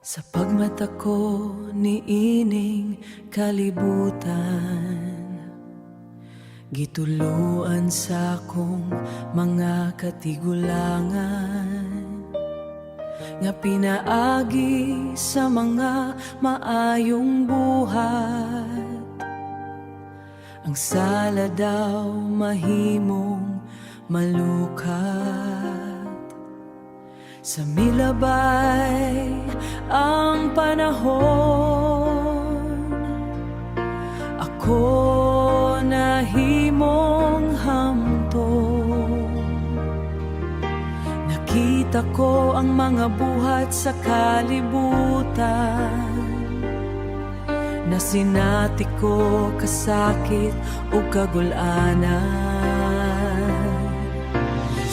Sa pagmata ko niining kalibutan, gituluan sa akong mga katigulangan, nga pinaagi sa mga maayong buhat. Ang sala daw mahimong malukat. Sa milabay ang panahon, ako nahimong hamtong. Nakita ko ang mga buhat sa kalibutan, na sinati ko kasakit o kagulanan.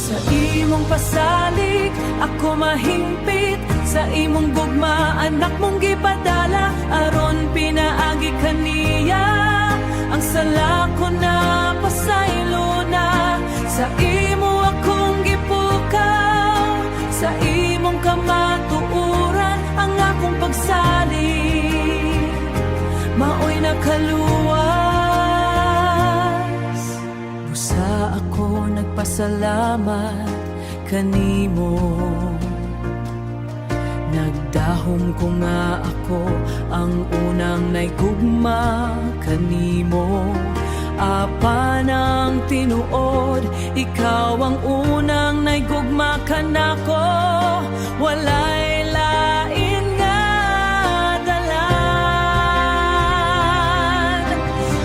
Sa imong pasalig ako mahimpit, sa imong gugma anak mong gipadala, aron pinaagi kaniya ang sala ko na pasaylo na. Sa imo akong gipukaw, sa imong kamatuuran ang akong pagsalig, maoy nakaluwas. Busa ako nagpasalamat kanimo, nagdahom ko nga ako ang unang naigugma kanimo. Apan ang tinuod, ikaw ang unang naigugma kanako, walay lain nga dalan.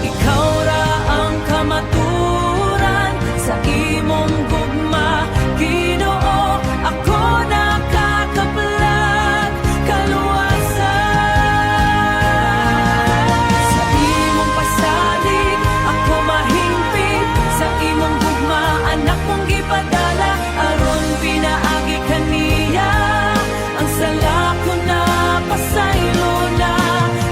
Ikaw ra ang kamaturan sa imong gugma, Ginoo. Ako nakakaplag kaluwasan. Sa imong pasalig ako mahimpit, sa imong gugma anak mong gipadala, aron pinaagi kaniya ang sala ko na pasaylo na.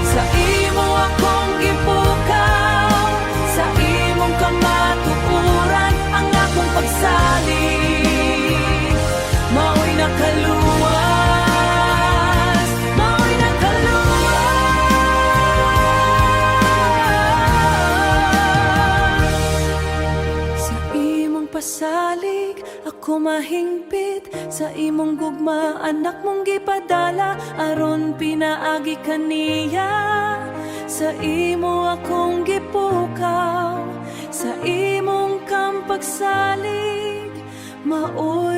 Sa imo akong gipukaw, sa imong kamatuuran ang akong pagsalig, maoy nakaluwas, maoy nakaluwas. Sa imong pasalig ako mahingpit, sa imong gugma anak mong gipadala, aron pinaagi kaniya. Sa imo akong gipukaw, sa imong kampagsalig, maoy